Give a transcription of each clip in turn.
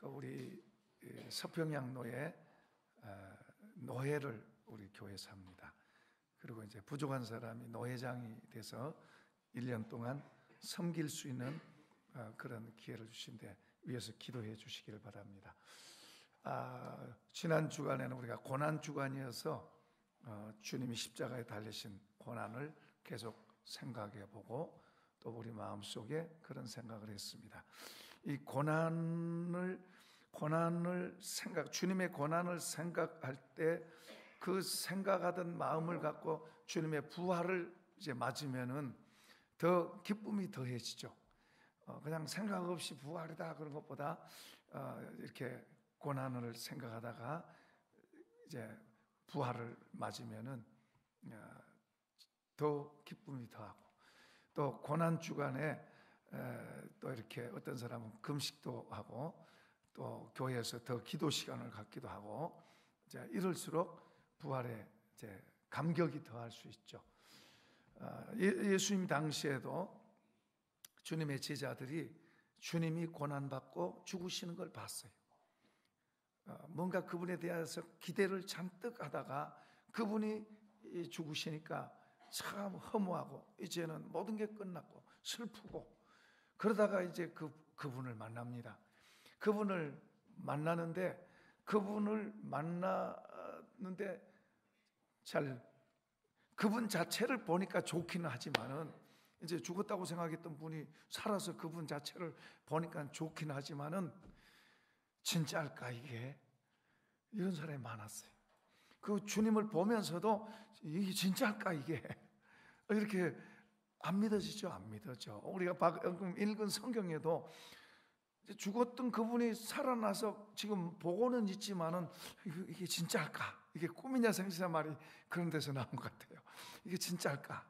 우리 서평양로에 노회를 우리 교회에서 합니다. 그리고 이제 부족한 사람이 노회장이 돼서 1년 동안 섬길 수 있는 그런 기회를 주신데 위해서 기도해 주시기를 바랍니다. 지난 주간에는 우리가 고난 주간이어서 주님이 십자가에 달리신 고난을 계속 생각해 보고 또 우리 마음속에 그런 생각을 했습니다. 이 주님의 고난을 생각할 때 그 생각하던 마음을 갖고 주님의 부활을 이제 맞으면은 더 기쁨이 더해지죠. 그냥 생각 없이 부활이다 그런 것보다 이렇게 고난을 생각하다가 이제 부활을 맞으면은 더 기쁨이 더하고, 또 고난 주간에 또 이렇게 어떤 사람은 금식도 하고 또 교회에서 더 기도 시간을 갖기도 하고, 이제 이럴수록 부활에 이제 감격이 더할 수 있죠. 예수님 당시에도 주님의 제자들이 주님이 고난받고 죽으시는 걸 봤어요. 뭔가 그분에 대해서 기대를 잔뜩 하다가 그분이 죽으시니까 참 허무하고 이제는 모든 게 끝났고 슬프고, 그러다가 이제 그분을 만납니다. 그분을 만나는데 그분 자체를 보니까 좋기는 하지만은, 이제 죽었다고 생각했던 분이 살아서 그분 자체를 보니까 좋기는 하지만은 진짜일까 이게? 이런 사람이 많았어요. 그 주님을 보면서도 이게 진짜일까 이게? 이렇게 안 믿어지죠, 안 믿어져. 우리가 방금 읽은 성경에도 죽었던 그분이 살아나서 지금 보고는 있지만은 이게 진짜일까? 이게 꿈이냐 생시냐 말이 그런 데서 나온 것 같아요. 이게 진짜일까?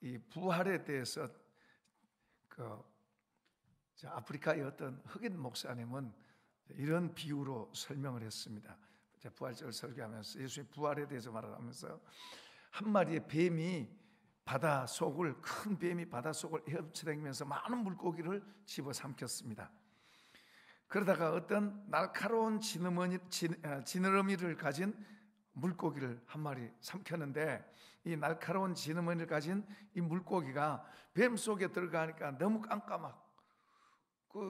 이 부활에 대해서 아프리카의 어떤 흑인 목사님은 이런 비유로 설명을 했습니다. 부활절 설교하면서 예수의 부활에 대해서 말을 하면서 한 마리의 큰 뱀이 바다 속을 헤엄쳐다니면서 많은 물고기를 집어삼켰습니다. 그러다가 어떤 날카로운 지느러미를 가진 물고기를 한 마리 삼켰는데, 이 날카로운 지느러미를 가진 이 물고기가 뱀 속에 들어가니까 너무 깜깜하고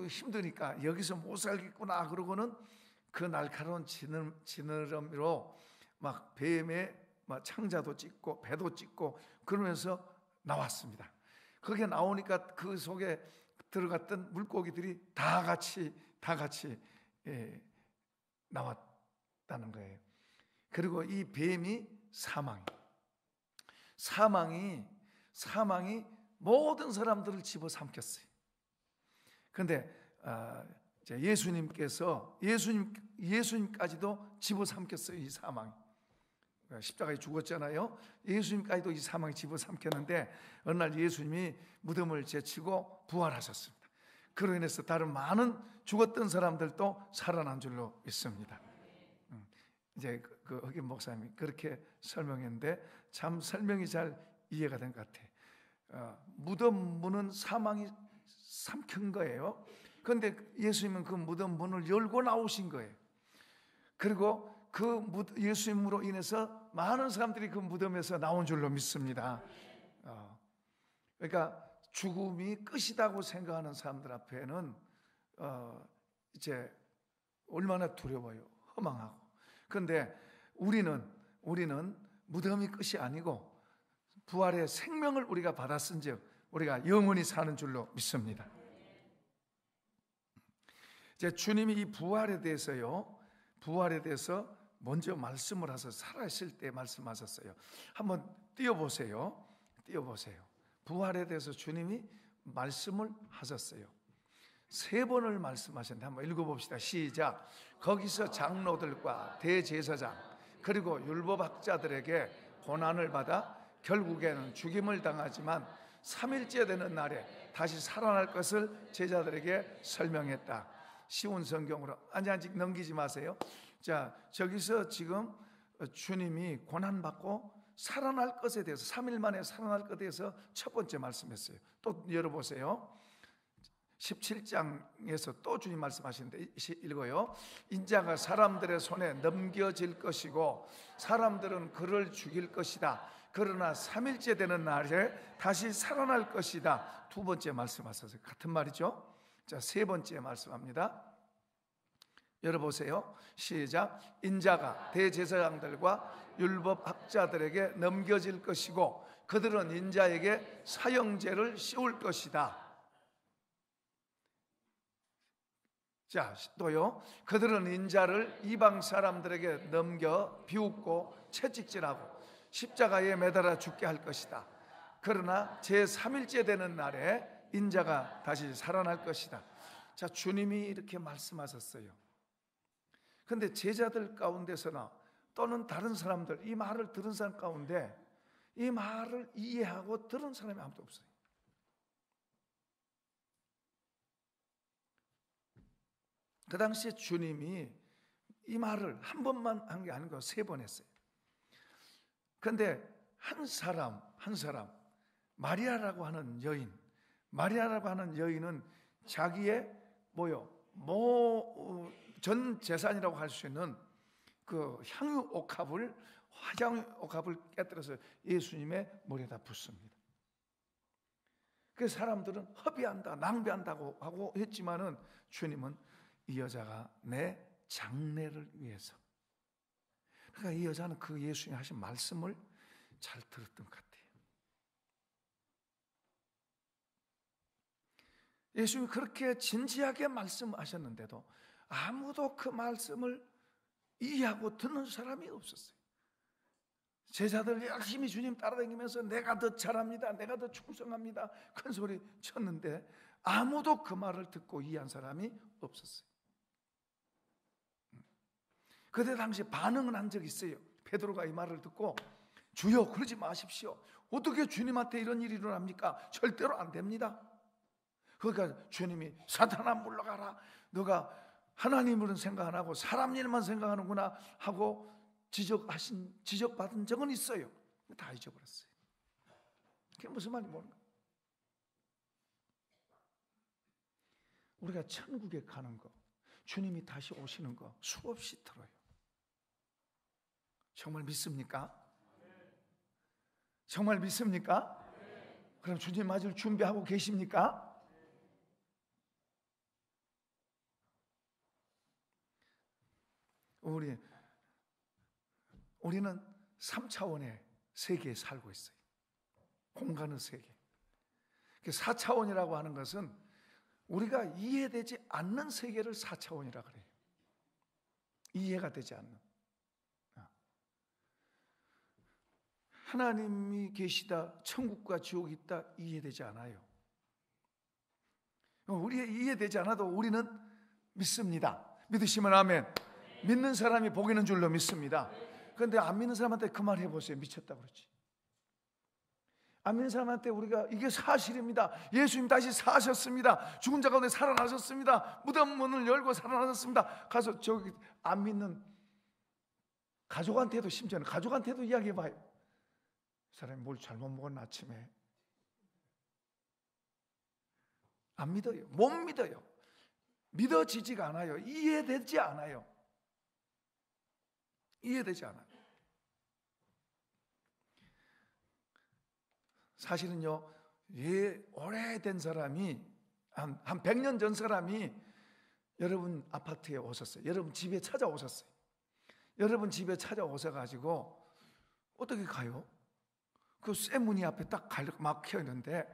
힘드니까 여기서 못 살겠구나 그러고는 그 날카로운 지느러미로 막 뱀의 창자도 찢고 배도 찢고 그러면서 나왔습니다. 거기에 나오니까 그 속에 들어갔던 물고기들이 다 같이 나왔다는 거예요. 그리고 이 뱀이 사망이 모든 사람들을 집어삼켰어요. 그런데 예수님까지도 집어삼켰어요. 이 사망이. 십자가에 죽었잖아요. 예수님까지도 이 사망이 집어삼켰는데 어느 날 예수님이 무덤을 제치고 부활하셨습니다. 그로 인해서 다른 많은 죽었던 사람들도 살아난 줄로 믿습니다. 이제 그 흑인 목사님이 그렇게 설명했는데 참 설명이 잘 이해가 된 것 같아요. 무덤 문은 사망이 삼킨 거예요. 그런데 예수님은 그 무덤 문을 열고 나오신 거예요. 그리고 예수님으로 인해서 많은 사람들이 그 무덤에서 나온 줄로 믿습니다. 그러니까 죽음이 끝이라고 생각하는 사람들 앞에는 이제 얼마나 두려워요, 허망하고. 그런데 우리는 무덤이 끝이 아니고 부활의 생명을 우리가 받았은즉 우리가 영원히 사는 줄로 믿습니다. 이제 주님이 이 부활에 대해서 먼저 말씀을 하셔서 살아있을 때 말씀하셨어요. 한번 띄워보세요. 부활에 대해서 주님이 말씀을 하셨어요. 3번을 말씀하셨는데 한번 읽어봅시다. 시작. 거기서 장로들과 대제사장 그리고 율법학자들에게 고난을 받아 결국에는 죽임을 당하지만 3일째 되는 날에 다시 살아날 것을 제자들에게 설명했다. 쉬운 성경으로 아직 넘기지 마세요. 자, 저기서 지금 주님이 고난받고 살아날 것에 대해서 3일 만에 살아날 것에 대해서 첫 번째 말씀했어요. 또 열어보세요. 17장에서 또 주님 말씀하시는데 읽어요. 인자가 사람들의 손에 넘겨질 것이고 사람들은 그를 죽일 것이다. 그러나 3일째 되는 날에 다시 살아날 것이다. 두 번째 말씀하셨어요. 같은 말이죠. 자, 세 번째 말씀합니다. 열어보세요. 시작. 인자가 대제사장들과 율법학자들에게 넘겨질 것이고 그들은 인자에게 사형제를 씌울 것이다. 자, 또요. 그들은 인자를 이방 사람들에게 넘겨 비웃고 채찍질하고 십자가에 매달아 죽게 할 것이다. 그러나 제3일째 되는 날에 인자가 다시 살아날 것이다. 자, 주님이 이렇게 말씀하셨어요. 근데 제자들 가운데서나 또는 다른 사람들, 이 말을 들은 사람 가운데 이 말을 이해하고 들은 사람이 아무도 없어요. 그 당시에 주님이 이 말을 한 번만 한 게 아니고 3번 했어요. 그런데 한 사람 마리아라고 하는 여인은 자기의 전 재산이라고 할 수 있는 그 향유 옥합을, 화향유 옥합을 깨뜨려서 예수님의 머리에다 붓습니다. 그래서 사람들은 허비한다, 낭비한다고 하고 했지만은 주님은 이 여자가 내 장래를 위해서, 그러니까 이 여자는 그 예수님이 하신 말씀을 잘 들었던 것 같아요. 예수님이 그렇게 진지하게 말씀하셨는데도 아무도 그 말씀을 이해하고 듣는 사람이 없었어요. 제자들 열심히 주님 따라다니면서 내가 더 잘합니다, 내가 더 충성합니다 큰 소리 쳤는데 아무도 그 말을 듣고 이해한 사람이 없었어요. 그때 당시 반응은 한 적이 있어요. 베드로가 이 말을 듣고 주여 그러지 마십시오. 어떻게 주님한테 이런 일이 일어납니까? 절대로 안 됩니다. 그러니까 주님이 사탄아 물러가라, 너가 하나님으로는 생각 안 하고 사람 일만 생각하는구나 하고 지적받은 적은 있어요. 다 잊어버렸어요. 그게 무슨 말인지 모르는 거예요. 우리가 천국에 가는 거, 주님이 다시 오시는 거 수없이 들어요. 정말 믿습니까? 정말 믿습니까? 그럼 주님 맞을 준비하고 계십니까? 우리는 3차원의 세계에 살고 있어요. 공간의 세계. 4차원이라고 하는 것은 우리가 이해되지 않는 세계를 4차원이라고 그래요. 이해가 되지 않는. 하나님이 계시다, 천국과 지옥이 있다, 이해되지 않아요. 우리 이해되지 않아도 우리는 믿습니다. 믿으시면 아멘. 믿는 사람이 복이는 줄로 믿습니다. 그런데 안 믿는 사람한테 그 말 해보세요. 미쳤다고 그러지. 안 믿는 사람한테 우리가 이게 사실입니다, 예수님 다시 사셨습니다, 죽은 자 가운데 살아나셨습니다, 무덤 문을 열고 살아나셨습니다, 가서 저기 안 믿는 가족한테도, 심지어는 가족한테도 이야기해봐요. 사람이 뭘 잘못 먹었나 아침에. 안 믿어요. 못 믿어요. 믿어지지가 않아요. 이해되지 않아요. 이해되지 않아요. 사실은요, 오래된 사람이 한 100년 전 사람이 여러분 아파트에 오셨어요. 여러분 집에 찾아오셨어요. 여러분 집에 찾아오셔가지고 어떻게 가요? 그 쇠문이 앞에 딱 막혀 있는데,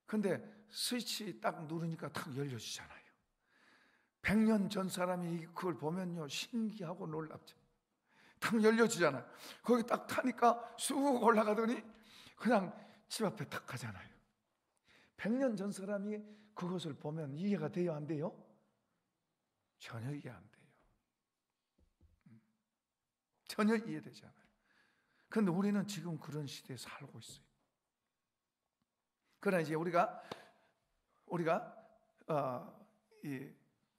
근데 스위치 딱 누르니까 탁 열려지잖아요. 100년 전 사람이 그걸 보면요, 신기하고 놀랍죠. 탁 열려지잖아요. 거기 딱 타니까 쑥 올라가더니 그냥 집 앞에 탁 가잖아요. 100년 전 사람이 그것을 보면 이해가 돼요, 안 돼요? 전혀 이해 안 돼요. 전혀 이해되지 않아요. 그런데 우리는 지금 그런 시대에 살고 있어요. 그러나 이제 우리가 이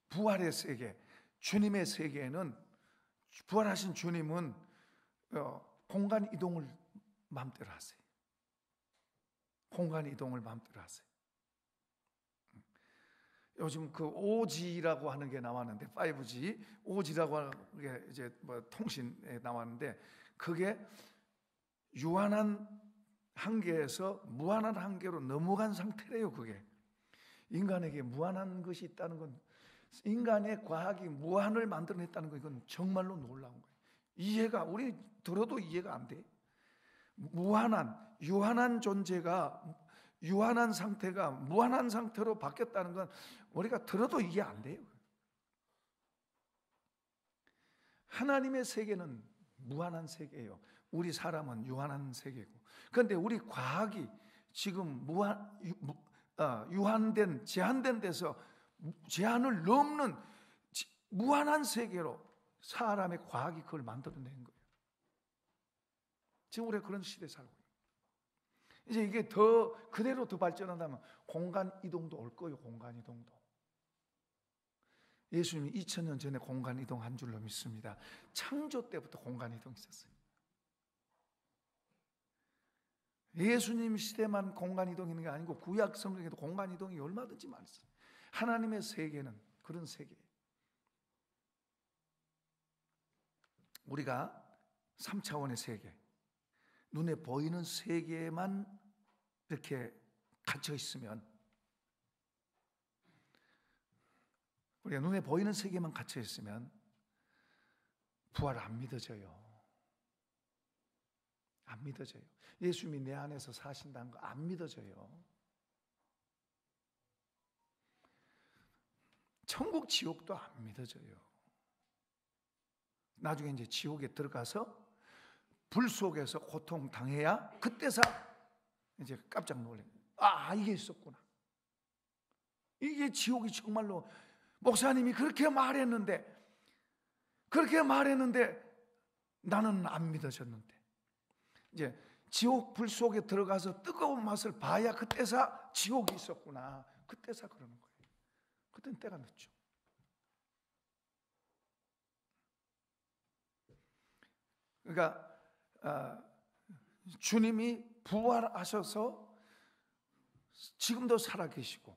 부활의 세계, 주님의 세계에는, 부활하신 주님은 공간 이동을 마음대로 하세요. 공간 이동을 마음대로 하세요. 요즘 그 5G라고 하는 게 나왔는데 5G, 5G라고 하는 게 이제 뭐 통신에 나왔는데 그게 유한한 한계에서 무한한 한계로 넘어간 상태래요. 그게 인간에게 무한한 것이 있다는 건, 인간의 과학이 무한을 만들어냈다는 건 이건 정말로 놀라운 거예요. 이해가, 우리 들어도 이해가 안 돼. 무한한, 유한한 존재가, 유한한 상태가 무한한 상태로 바뀌었다는 건 우리가 들어도 이해 안 돼요. 하나님의 세계는 무한한 세계예요. 우리 사람은 유한한 세계고. 그런데 우리 과학이 지금 유한된, 제한된 데서 제한을 넘는 무한한 세계로 사람의 과학이 그걸 만들어낸 거예요. 지금 우리가 그런 시대에 살고 있어요. 이제 이게 더 그대로 더 발전한다면 공간 이동도 올 거예요. 공간 이동도. 예수님이 2000년 전에 공간 이동한 줄로 믿습니다. 창조 때부터 공간 이동이 있었어요. 예수님 시대만 공간 이동이 있는 게 아니고 구약 성경에도 공간 이동이 얼마든지 많았어요. 하나님의 세계는 그런 세계예요. 우리가 3차원의 세계, 눈에 보이는 세계에만 이렇게 갇혀 있으면, 우리가 눈에 보이는 세계만 갇혀 있으면 부활 안 믿어져요. 안 믿어져요. 예수님이 내 안에서 사신다는 거 안 믿어져요. 천국 지옥도 안 믿어져요. 나중에 이제 지옥에 들어가서 불 속에서 고통 당해야 그때서 이제 깜짝 놀래요. 아, 이게 있었구나. 이게 지옥이 정말로, 목사님이 그렇게 말했는데 나는 안 믿어졌는데, 이제 지옥 불 속에 들어가서 뜨거운 맛을 봐야 그때서 지옥이 있었구나. 그때서 그러는 거예요. 그때는 때가 늦죠. 그러니까 주님이 부활하셔서 지금도 살아계시고,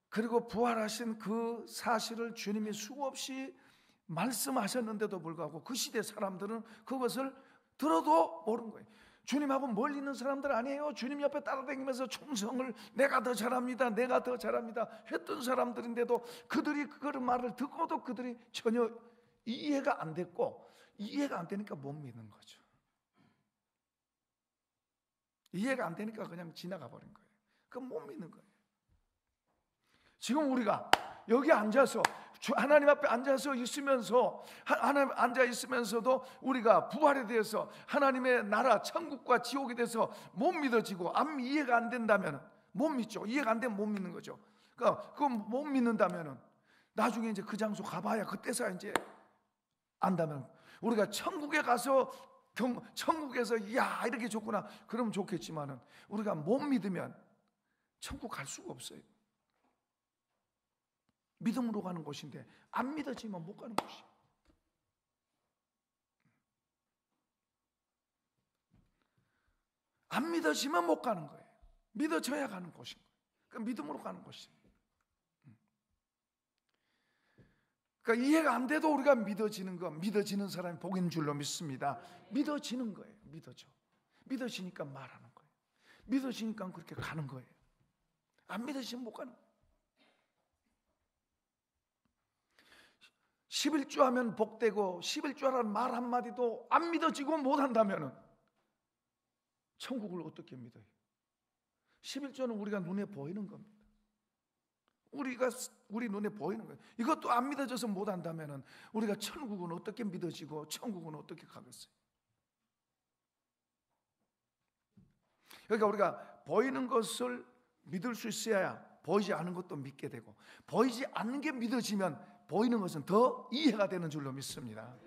그리고 부활하신 그 사실을 주님이 수없이 말씀하셨는데도 불구하고 그 시대 사람들은 그것을 들어도 모르는 거예요. 주님하고 멀리 있는 사람들 아니에요. 주님 옆에 따라다니면서 충성을 내가 더 잘합니다, 내가 더 잘합니다 했던 사람들인데도 그들이 그런 말을 듣고도 그들이 전혀 이해가 안 됐고, 이해가 안 되니까 못 믿는 거죠. 이해가 안 되니까 그냥 지나가 버린 거예요. 그건 못 믿는 거예요. 지금 우리가 여기 앉아서 하나님 앞에 앉아서 있으면서, 하나님 앉아 있으면서도 우리가 부활에 대해서, 하나님의 나라 천국과 지옥에 대해서 못 믿어지고 이해가 안 된다면 못 믿죠. 이해가 안 되면 못 믿는 거죠. 그러니까 그거 못 믿는다면 나중에 이제 그 장소 가봐야 그때서 이제 안다면, 우리가 천국에 가서 천국에서 야 이렇게 좋구나 그러면 좋겠지만은 우리가 못 믿으면 천국 갈 수가 없어요. 믿음으로 가는 곳인데 안 믿어지면 못 가는 곳이에요. 안 믿어지면 못 가는 거예요. 믿어져야 가는 곳인 거예요. 그러니까 믿음으로 가는 곳이에요. 그러니까 이해가 안 돼도 우리가 믿어지는 거, 믿어지는 사람이 복인 줄로 믿습니다. 믿어지는 거예요. 믿어지니까 말하는 거예요. 믿어지니까 그렇게 가는 거예요. 안 믿어지면 못 가는 거예요. 11조 하면 복되고 11조라는 말 한마디도 안 믿어지고 못한다면 천국을 어떻게 믿어요? 11조는 우리가 눈에 보이는 겁니다. 우리 눈에 보이는 거예요. 이것도 안 믿어져서 못한다면 우리가 천국은 어떻게 믿어지고 천국은 어떻게 가겠어요? 그러니까 우리가 보이는 것을 믿을 수 있어야 보이지 않은 것도 믿게 되고, 보이지 않는 게 믿어지면 보이는 것은 더 이해가 되는 줄로 믿습니다.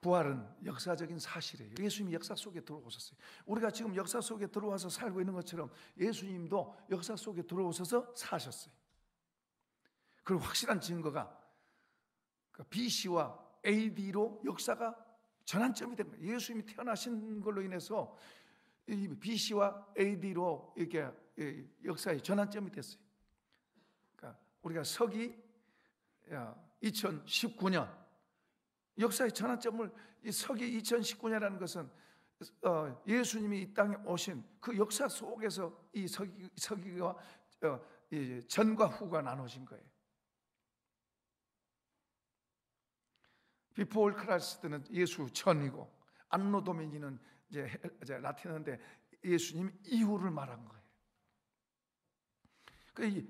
부활은 역사적인 사실이에요. 예수님이 역사 속에 들어오셨어요. 우리가 지금 역사 속에 들어와서 살고 있는 것처럼 예수님도 역사 속에 들어오셔서 사셨어요. 그리고 확실한 증거가 BC와 AD로 역사가 전환점이 된 거예요. 예수님이 태어나신 걸로 인해서 이 BC와 AD로 이렇게 역사의 전환점이 됐어요. 그러니까 우리가 서기 2019년 역사의 전환점을, 이 서기 2019년이라는 것은 예수님이 이 땅에 오신 그 역사 속에서 이 서기가 전과 후가 나눠진 거예요. 비포 크라이스트는 예수 전이고, 안노 도미니는 이제 라틴어인데 예수님 이후를 말한 거예요.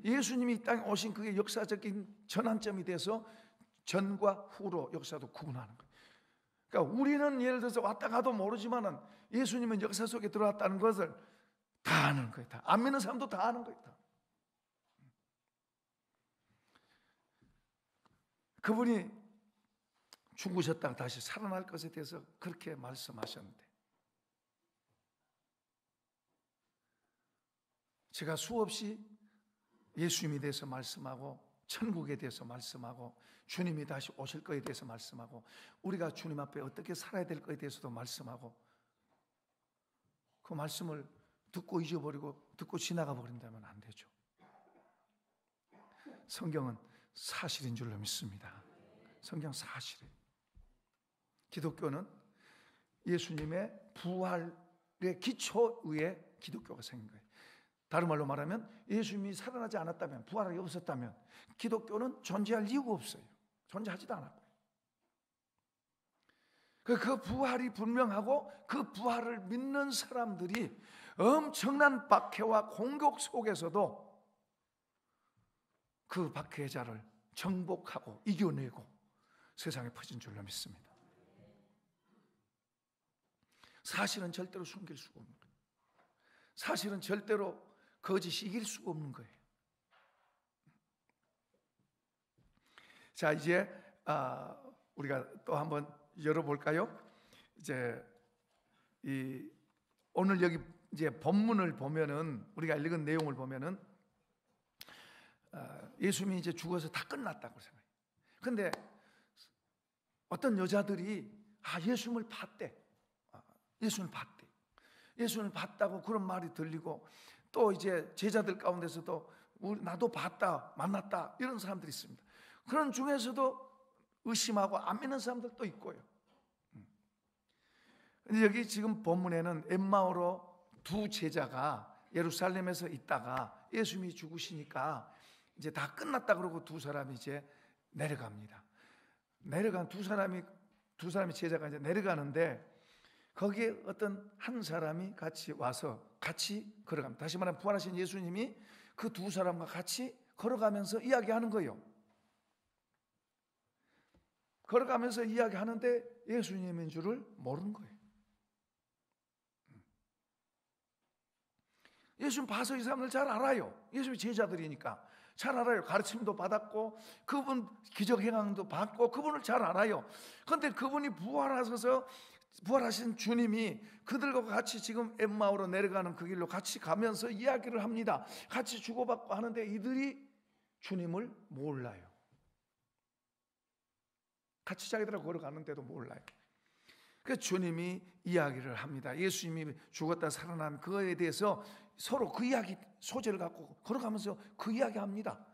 예수님이 이 땅에 오신 그게 역사적인 전환점이 돼서 전과 후로 역사도 구분하는 거예요. 그러니까 우리는 예를 들어서 왔다 가도 모르지만은 예수님은 역사 속에 들어왔다는 것을 다 아는 거예요. 다. 안 믿는 사람도 다 아는 거예요. 다. 그분이 죽으셨다가 다시 살아날 것에 대해서 그렇게 말씀하셨는데, 제가 수없이 예수님에 대해서 말씀하고, 천국에 대해서 말씀하고, 주님이 다시 오실 것에 대해서 말씀하고, 우리가 주님 앞에 어떻게 살아야 될 것에 대해서도 말씀하고, 그 말씀을 듣고 잊어버리고 듣고 지나가 버린다면 안 되죠. 성경은 사실인 줄로 믿습니다. 성경 사실이에요. 기독교는 예수님의 부활의 기초 위에 기독교가 생긴 거예요. 다른 말로 말하면 예수님이 살아나지 않았다면, 부활이 없었다면 기독교는 존재할 이유가 없어요. 존재하지도 않았고요. 그 부활이 분명하고 그 부활을 믿는 사람들이 엄청난 박해와 공격 속에서도 그 박해자를 정복하고 이겨내고 세상에 퍼진 줄로 믿습니다. 사실은 절대로 숨길 수가 없는 거예요. 사실은 절대로 거짓이 이길 수가 없는 거예요. 자, 이제 우리가 또 한번 열어볼까요? 이제 오늘 여기 이제 본문을 보면은, 우리가 읽은 내용을 보면은 예수님이 이제 죽어서 다 끝났다고 생각해요. 근데 어떤 여자들이 예수님을 봤대. 예수님을 봤대. 예수님을 봤다고 그런 말이 들리고, 또 이제 제자들 가운데서도 나도 봤다, 만났다, 이런 사람들이 있습니다. 그런 중에서도 의심하고 안 믿는 사람들도 있고요. 근데 여기 지금 본문에는 엠마오로 두 제자가 예루살렘에서 있다가 예수님이 죽으시니까 이제 다 끝났다 그러고 두 사람이 이제 내려갑니다. 내려간 두 사람이 제자가 이제 내려가는데, 거기에 어떤 한 사람이 같이 와서 같이 걸어갑니다. 다시 말하면 부활하신 예수님이 그 두 사람과 같이 걸어가면서 이야기하는 거예요. 걸어가면서 이야기하는데 예수님인 줄을 모르는 거예요. 예수님 봐서 이 사람들 잘 알아요. 예수님 제자들이니까 잘 알아요. 가르침도 받았고 그분 기적 행황도 받고 그분을 잘 알아요. 그런데 그분이 부활하신 주님이 그들과 같이 지금 엠마오로 내려가는 그 길로 같이 가면서 이야기를 합니다. 같이 주고받고 하는데 이들이 주님을 몰라요. 같이 자기들하고 걸어가는데도 몰라요. 그 주님이 이야기를 합니다. 예수님이 죽었다 살아난 그거에 대해서 서로 그 이야기 소재를 갖고 걸어가면서 그 이야기합니다.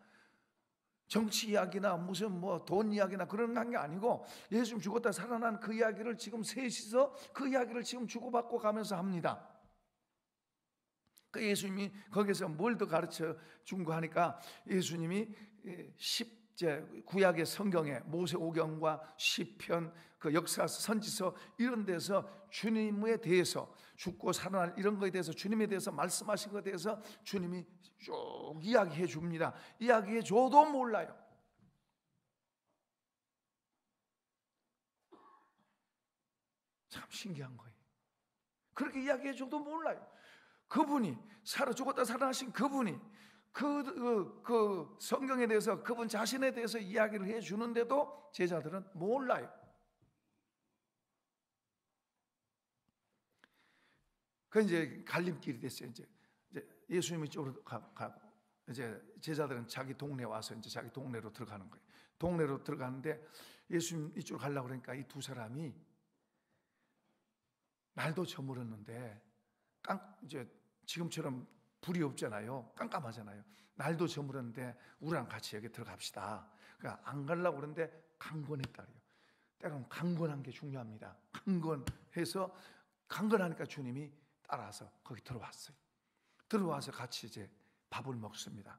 정치 이야기나 무슨 돈 이야기나 그런 게 아니고 예수님 죽었다 살아난 그 이야기를 지금 셋이서 그 이야기를 지금 주고받고 가면서 합니다. 그 예수님이 거기서 뭘 더 가르쳐 준 거 하니까, 예수님이 구약의 성경에 모세오경과 시편, 그 역사 선지서 이런 데서 주님에 대해서, 죽고 살아날 이런 거에 대해서, 주님에 대해서 말씀하신 것에 대해서 주님이 쭉 이야기해 줍니다. 이야기해 줘도 몰라요. 참 신기한 거예요. 그렇게 이야기해 줘도 몰라요. 그분이 죽었다 살아나신 그분이 그 성경에 대해서, 그분 자신에 대해서 이야기를 해 주는데도 제자들은 몰라요. 그 이제 갈림길이 됐어요. 이제 예수님이 이쪽으로 가고 이제 제자들은 자기 동네 와서 이제 자기 동네로 들어가는 거예요. 동네로 들어가는데 예수님 이쪽으로 가려고 그러니까 이 두 사람이 날도 저물었는데 이제 지금처럼 불이 없잖아요. 깜깜하잖아요. 날도 저물었는데 우리랑 같이 여기 들어갑시다. 그러니까 안 가려고 그러는데 강권했다 그래요. 때로는 강권한 게 중요합니다. 강권해서 강건하니까 주님이 따라서 거기 들어왔어요. 들어와서 같이 이제 밥을 먹습니다.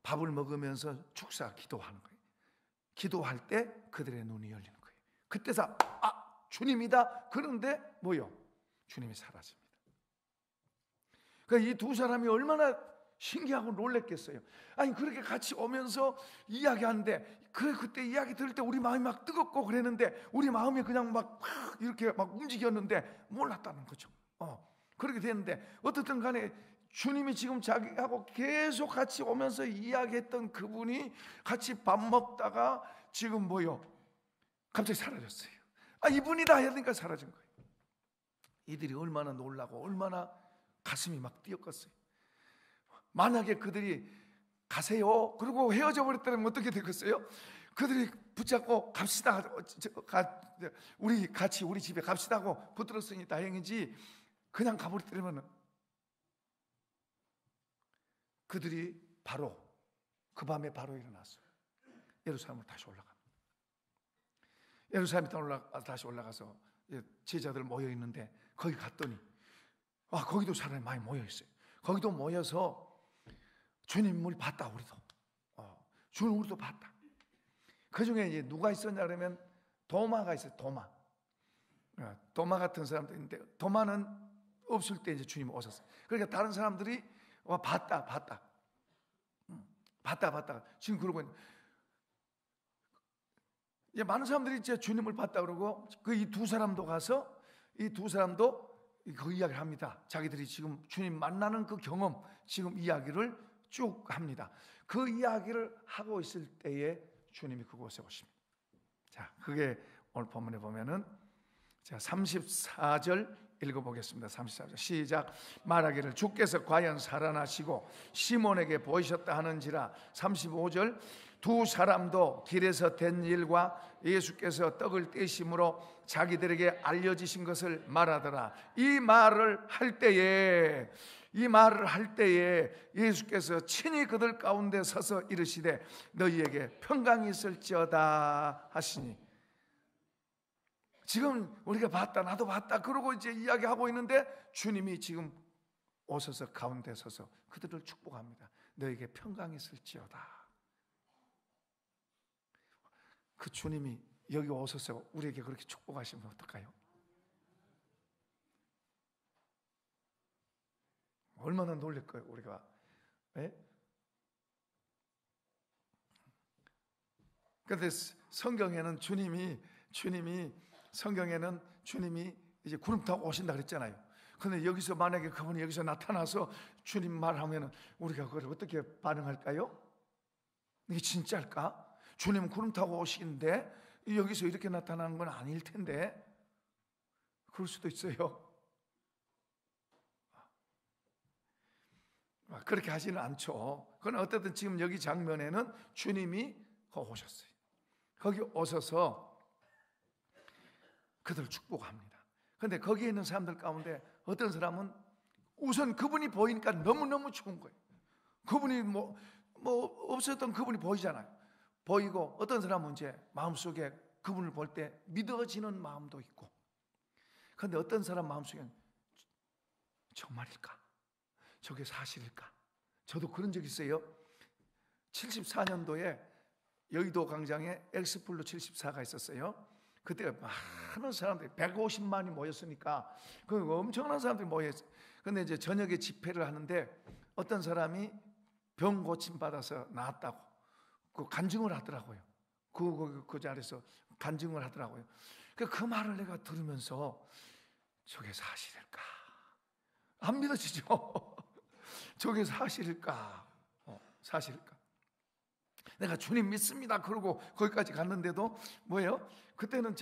밥을 먹으면서 축사 기도하는 거예요. 기도할 때 그들의 눈이 열리는 거예요. 그때서 주님이다. 그런데 뭐요? 주님이 사라집니다. 그러니까 이 두 사람이 얼마나 신기하고 놀랬겠어요. 아니 그렇게 같이 오면서 이야기하는데 그때 이야기 들을 때 우리 마음이 막 뜨겁고 그랬는데 우리 마음이 그냥 막 이렇게 막 움직였는데 몰랐다는 거죠. 그렇게 됐는데 어떻든 간에 주님이 지금 자기하고 계속 같이 오면서 이야기했던 그분이 같이 밥 먹다가 지금 뭐요? 갑자기 사라졌어요. 이분이다 하니까 사라진 거예요. 이들이 얼마나 놀라고 얼마나 가슴이 막 뛰었겠어요. 만약에 그들이 가세요 그리고 헤어져 버렸다면 어떻게 되겠어요? 그들이 붙잡고 갑시다, 우리 같이 우리 집에 갑시다 하고 붙들었으니 다행이지, 그냥 가버렸다면 그들이 바로 그 밤에 바로 일어났어요. 예루살렘으로 다시 올라갑니다. 예루살렘에 다시 올라가서 제자들 모여 있는데 거기 갔더니 거기도 사람이 많이 모여 있어요. 거기도 모여서 주님을 봤다. 우리도 주님 우리도 봤다. 그 중에 이제 누가 있었냐 그러면 도마가 있어요. 도마 같은 사람도 있는데 도마는 없을 때 이제 주님 오셨어요. 그러니까 다른 사람들이 봤다. 지금 그러고 있는. 이제 많은 사람들이 이제 주님을 봤다 그러고 이 두 사람도 가서 이 두 사람도 그 이야기를 합니다. 자기들이 지금 주님 만나는 그 경험 지금 이야기를 쭉 합니다. 그 이야기를 하고 있을 때에 주님이 그곳에 오십니다. 자, 그게 오늘 본문에 보면은 자 34절 읽어보겠습니다. 34절 시작. 말하기를 주께서 과연 살아나시고 시몬에게 보이셨다 하는지라. 35절 두 사람도 길에서 된 일과 예수께서 떡을 떼심으로 자기들에게 알려지신 것을 말하더라. 이 말을 할 때에 예수께서 친히 그들 가운데 서서 이르시되 너희에게 평강이 있을지어다 하시니. 지금 우리가 봤다, 나도 봤다 그러고 이제 이야기하고 있는데 주님이 지금 오셔서 가운데 서서 그들을 축복합니다. 너에게 평강이 있을지어다. 그 주님이 여기 오셔서 우리에게 그렇게 축복하시면 어떨까요? 얼마나 놀랄까요 우리가? 그런데 성경에는 주님이 이제 구름 타고 오신다 그랬잖아요. 그런데 여기서 만약에 그분이 여기서 나타나서 주님 말하면 우리가 그걸 어떻게 반응할까요? 이게 진짜일까? 주님은 구름 타고 오시는데 여기서 이렇게 나타나는 건 아닐 텐데 그럴 수도 있어요. 그렇게 하지는 않죠. 그러나 어쨌든 지금 여기 장면에는 주님이 오셨어요. 거기 오셔서 그들을 축복합니다. 그런데 거기에 있는 사람들 가운데 어떤 사람은 우선 그분이 보이니까 너무너무 좋은 거예요. 그분이 뭐 없었던 그분이 보이잖아요. 보이고 어떤 사람은 이제 마음속에 그분을 볼 때 믿어지는 마음도 있고, 그런데 어떤 사람 마음속에는 정말일까? 저게 사실일까? 저도 그런 적 있어요. 74년도에 여의도 광장에 엑스플로 74가 있었어요. 그때 많은 사람들이 150만이 모였으니까 그 엄청난 사람들이 모였어요. 그런데 이제 저녁에 집회를 하는데 어떤 사람이 병 고침 받아서 나았다고 그 간증을 하더라고요. 그 자리에서 간증을 하더라고요. 그 말을 내가 들으면서 저게 사실일까? 안 믿어지죠? 저게 사실일까? 사실일까? 내가 주님 믿습니다. 그러고 거기까지 갔는데도 뭐예요? 그때는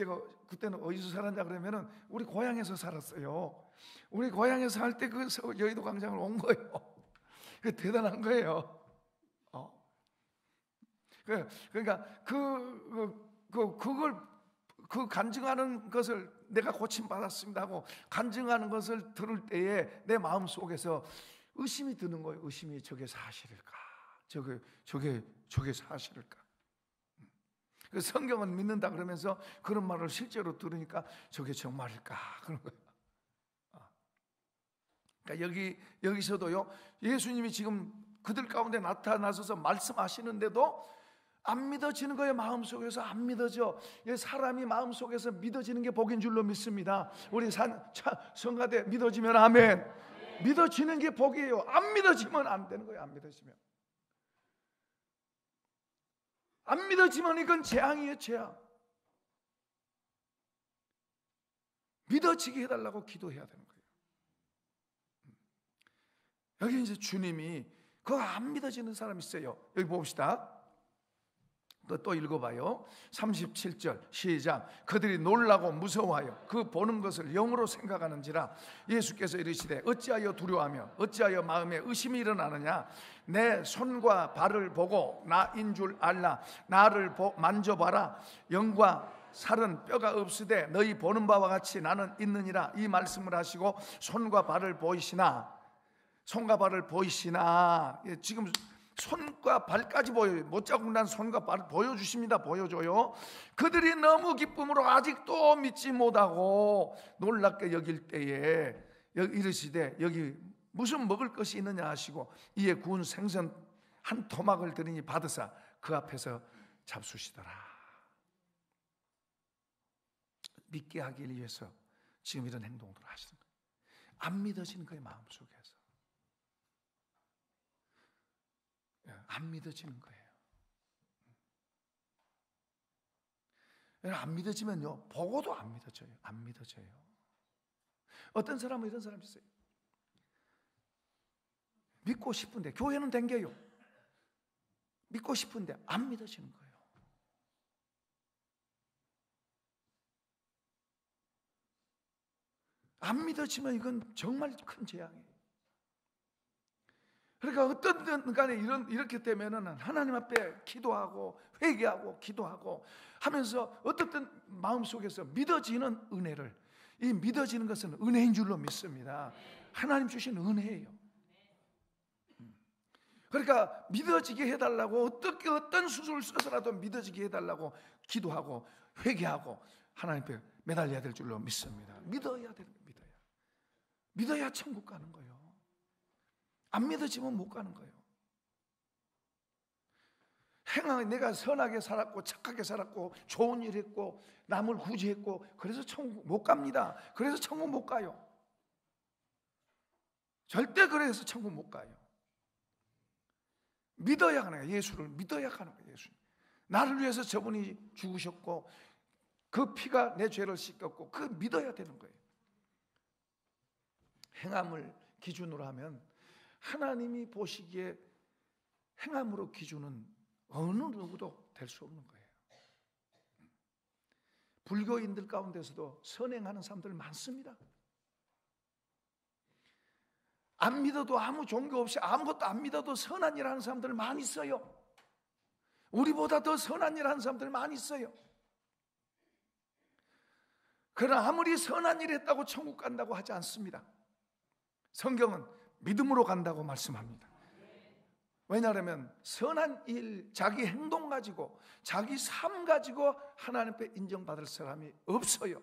어디서 살았냐 그러면은 우리 고향에서 살았어요. 우리 고향에서 살 때 그 여의도 광장을 온 거예요. 그 대단한 거예요. 그러니까 그 간증하는 것을 내가 고침받았습니다 하고 간증하는 것을 들을 때에 내 마음 속에서 의심이 드는 거예요. 의심이 저게 사실일까? 저게 사실일까? 그 성경은 믿는다 그러면서 그런 말을 실제로 들으니까 저게 정말일까? 그런 거예요. 그러니까 여기서도요, 예수님이 지금 그들 가운데 나타나셔서 말씀하시는데도 안 믿어지는 거예요. 마음속에서 안 믿어져. 사람이 마음속에서 믿어지는 게 복인 줄로 믿습니다. 우리 성가대 믿어지면 아멘. 믿어지는 게 복이에요. 안 믿어지면 안 되는 거예요. 안 믿어지면 이건 재앙이에요. 재앙. 믿어지게 해달라고 기도해야 되는 거예요. 여기 이제 주님이 그거 안 믿어지는 사람 있어요. 여기 봅시다. 또 읽어봐요. 37절 시작. 그들이 놀라고 무서워하여 그 보는 것을 영으로 생각하는지라 예수께서 이르시되 어찌하여 두려워하며 어찌하여 마음에 의심이 일어나느냐. 내 손과 발을 보고 나인 줄 알라. 나를 만져봐라. 영과 살은 뼈가 없으되 너희 보는 바와 같이 나는 있느니라. 이 말씀을 하시고 손과 발을 보이시나 지금 손과 발까지 보여요. 못 자국 난 손과 발을 보여주십니다. 보여줘요. 그들이 너무 기쁨으로 아직도 믿지 못하고 놀랍게 여길 때에 이르시되 여기 무슨 먹을 것이 있느냐 하시고 이에 구운 생선 한 토막을 드리니 받으사 그 앞에서 잡수시더라. 믿게 하기 위해서 지금 이런 행동들을 하시는 거예요. 안 믿어지는 거예요. 마음속에서 안 믿어지는 거예요. 안 믿어지면요, 보고도 안 믿어져요. 안 믿어져요. 어떤 사람은 이런 사람이 있어요. 믿고 싶은데 교회는 댕겨요. 믿고 싶은데 안 믿어지는 거예요. 안 믿어지면 이건 정말 큰 재앙이에요. 그러니까 어떤 간에 이렇게 되면은 하나님 앞에 기도하고 회개하고 기도하고 하면서 어떻든 마음속에서 믿어지는 은혜를, 이 믿어지는 것은 은혜인 줄로 믿습니다. 하나님 주신 은혜예요. 그러니까 믿어지게 해달라고 어떤 수술을 써서라도 믿어지게 해달라고 기도하고 회개하고 하나님 앞에 매달려야 될 줄로 믿습니다. 믿어야 천국 가는 거예요. 안 믿어지면 못 가는 거예요. 내가 선하게 살았고 착하게 살았고 좋은 일 했고 남을 구제했고 그래서 천국 못 갑니다. 그래서 천국 못 가요. 절대 그래서 천국 못 가요. 믿어야 하는 거예요. 예수를 믿어야 하는 거예요. 예수. 나를 위해서 저분이 죽으셨고 그 피가 내 죄를 씻겼고 그 믿어야 되는 거예요. 행함을 기준으로 하면 하나님이 보시기에 행함으로 기준은 어느 누구도 될 수 없는 거예요. 불교인들 가운데서도 선행하는 사람들 많습니다. 안 믿어도 아무 종교 없이 아무것도 안 믿어도 선한 일 하는 사람들 많이 있어요. 우리보다 더 선한 일 하는 사람들 많이 있어요. 그러나 아무리 선한 일 했다고 천국 간다고 하지 않습니다. 성경은 믿음으로 간다고 말씀합니다. 왜냐하면 선한 일, 자기 행동 가지고 자기 삶 가지고 하나님 앞에 인정받을 사람이 없어요.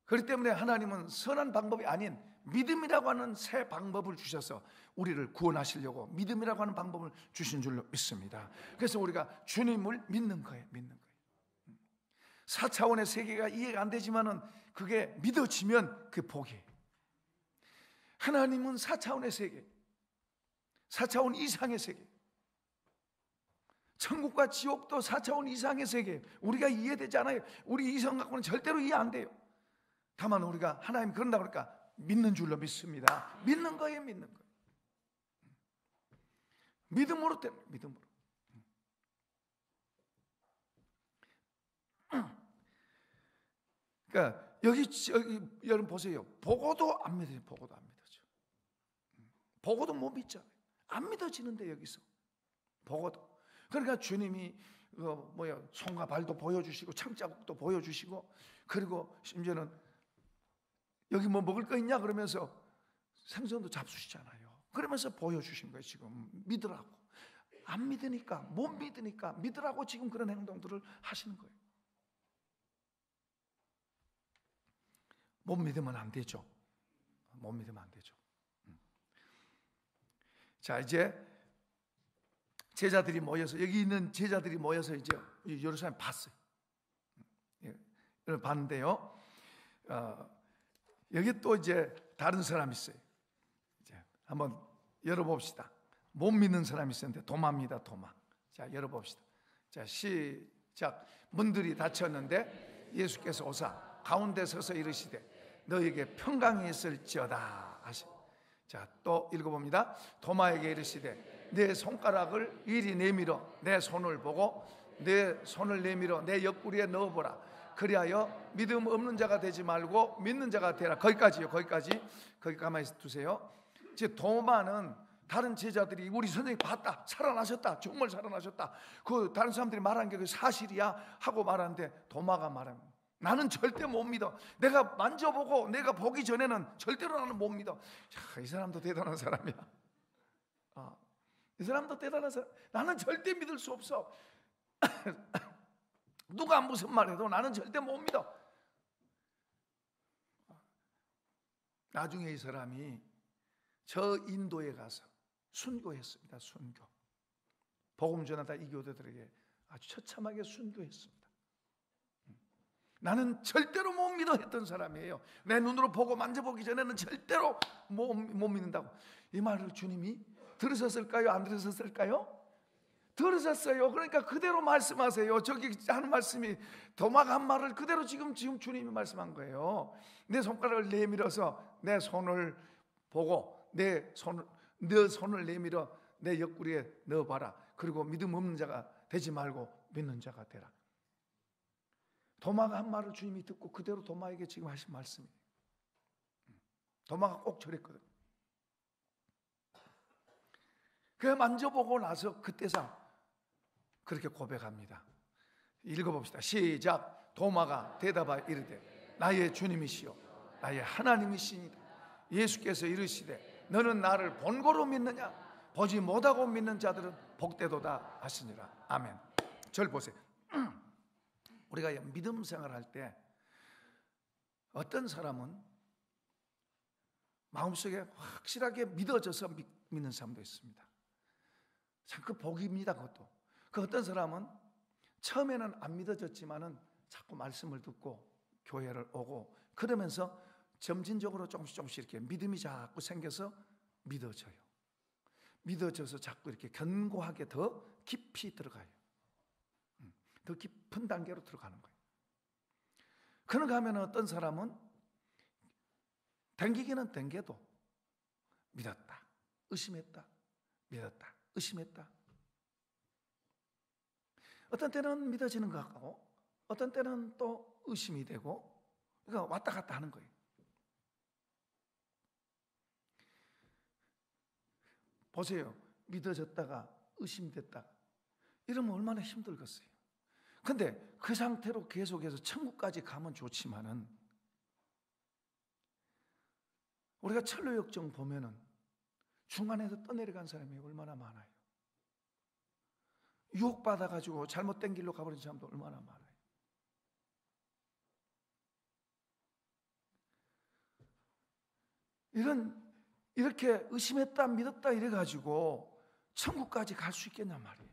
그렇기 때문에 하나님은 선한 방법이 아닌 믿음이라고 하는 새 방법을 주셔서 우리를 구원하시려고 믿음이라고 하는 방법을 주신 줄로 믿습니다. 그래서 우리가 주님을 믿는 거예요. 4차원의 세계가 이해가 안 되지만은 그게 믿어지면 그 복이에요. 하나님은 4차원의 세계, 4차원 이상의 세계, 천국과 지옥도 4차원 이상의 세계, 우리가 이해되지 않아요. 우리 이성 갖고는 절대로 이해 안 돼요. 다만 우리가 하나님 그런다 그러니까 믿는 줄로 믿습니다. 믿는 거예요. 믿음으로 되는 거예요. 믿음으로. 그러니까 여기 여러분 보세요. 보고도 안 믿어요. 보고도 안 믿어져. 보고도 못 믿잖아요. 안 믿어지는데 여기서 보고도. 그러니까 주님이 손과 발도 보여주시고 창자국도 보여주시고, 그리고 심지어는 여기 뭐 먹을 거 있냐 그러면서 생선도 잡수시잖아요. 그러면서 보여주신 거예요. 지금 믿으라고. 안 믿으니까, 못 믿으니까 믿으라고 지금 그런 행동들을 하시는 거예요. 못 믿으면 안 되죠. 못 믿으면 안 되죠. 자, 이제 제자들이 모여서, 여기 있는 제자들이 모여서 이제 예루살렘 봤어요. 봤는데요, 여기 또 이제 다른 사람이 있어요. 이제 한번 열어봅시다. 못 믿는 사람이 있었는데 도마입니다. 도마. 자, 열어봅시다. 자, 시작. 문들이 닫혔는데 예수께서 오사 가운데 서서 이르시되 너에게 평강이 있을지어다 하시. 자, 또 읽어봅니다. 도마에게 이르시되 내 손가락을 이리 내밀어 내 손을 보고 내 손을 내밀어 내 옆구리에 넣어보라. 그리하여 믿음 없는 자가 되지 말고 믿는 자가 되라. 거기까지요. 거기 가만히 두세요. 이제 도마는 다른 제자들이 우리 선생님 봤다, 살아나셨다, 정말 살아나셨다, 그 다른 사람들이 말한 게 사실이야 하고 말하는데, 도마가 말합니다. 나는 절대 못 믿어. 내가 만져보고 내가 보기 전에는 절대로 나는 못 믿어. 이 사람도 대단한 사람이야. 이 사람도 대단한 사람. 나는 절대 믿을 수 없어. 누가 무슨 말해도 나는 절대 못 믿어. 나중에 이 사람이 저 인도에 가서 순교했습니다. 순교. 복음 전하다 이 교대들에게 아주 처참하게 순교했습니다. 나는 절대로 못 믿어 했던 사람이에요. 내 눈으로 보고 만져보기 전에는 절대로 못 믿는다고. 이 말을 주님이 들으셨을까요? 안 들으셨을까요? 들으셨어요. 그러니까 그대로 말씀하세요. 저기 하는 말씀이, 도마가 한 말을 그대로 지금 주님이 말씀한 거예요. 내 손가락을 내밀어서 내 손을 보고 내 손을 내밀어 내 옆구리에 넣어봐라. 그리고 믿음 없는 자가 되지 말고 믿는 자가 되라. 도마가 한 말을 주님이 듣고 그대로 도마에게 지금 하신 말씀이에요. 도마가 꼭 저랬거든요. 그 만져보고 나서 그때상 그렇게 고백합니다. 읽어봅시다. 시작. 도마가 대답하여 이르되 나의 주님이시요 나의 하나님이시니라. 예수께서 이르시되 너는 나를 본고로 믿느냐? 보지 못하고 믿는 자들은 복되도다 하시니라. 아멘. 절 보세요. 우리가 믿음 생활할 때 어떤 사람은 마음속에 확실하게 믿어져서 믿는 사람도 있습니다. 참 그 복입니다. 그것도. 그 어떤 사람은 처음에는 안 믿어졌지만은 자꾸 말씀을 듣고 교회를 오고 그러면서 점진적으로 조금씩 이렇게 믿음이 자꾸 생겨서 믿어져요. 믿어져서 자꾸 이렇게 견고하게 더 깊이 들어가요. 더 깊은 단계로 들어가는 거예요. 그런가 하면 어떤 사람은 댕기기는 댕겨도 믿었다, 의심했다, 믿었다, 의심했다. 어떤 때는 믿어지는 것 같고 어떤 때는 또 의심이 되고, 그러니까 왔다 갔다 하는 거예요. 보세요. 믿어졌다가 의심됐다. 이러면 얼마나 힘들겠어요. 근데 그 상태로 계속해서 천국까지 가면 좋지만은, 우리가 철로역정 보면은 중간에서 떠내려간 사람이 얼마나 많아요. 유혹받아가지고 잘못된 길로 가버린 사람도 얼마나 많아요. 이렇게 의심했다 믿었다 이래가지고 천국까지 갈 수 있겠냔 말이에요.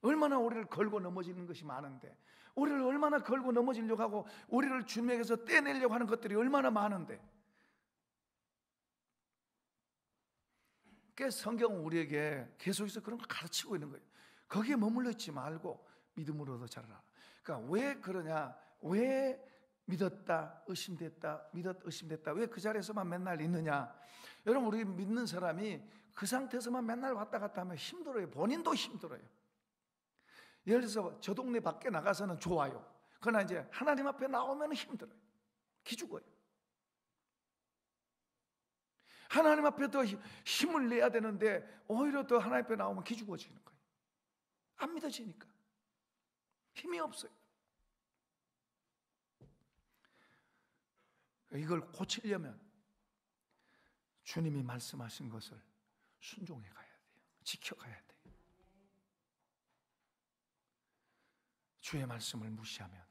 얼마나 우리를 걸고 넘어지는 것이 많은데, 우리를 얼마나 걸고 넘어지려고 하고 우리를 주님에게서 떼내려고 하는 것들이 얼마나 많은데, 성경은 우리에게 계속해서 그런 걸 가르치고 있는 거예요. 거기에 머물러 있지 말고 믿음으로도 자라라. 그러니까 왜 그러냐? 왜 믿었다 의심됐다 믿었다 의심됐다 왜 그 자리에서만 맨날 있느냐? 여러분, 우리 믿는 사람이 그 상태에서만 맨날 왔다 갔다 하면 힘들어요. 본인도 힘들어요. 예를 들어서 저 동네 밖에 나가서는 좋아요. 그러나 이제 하나님 앞에 나오면 힘들어요. 기죽어요. 하나님 앞에 더 힘을 내야 되는데 오히려 더 하나님 앞에 나오면 기죽어지는 거예요. 안 믿어지니까 힘이 없어요. 이걸 고치려면 주님이 말씀하신 것을 순종해 가야 돼요. 지켜가야 돼요. 주의 말씀을 무시하면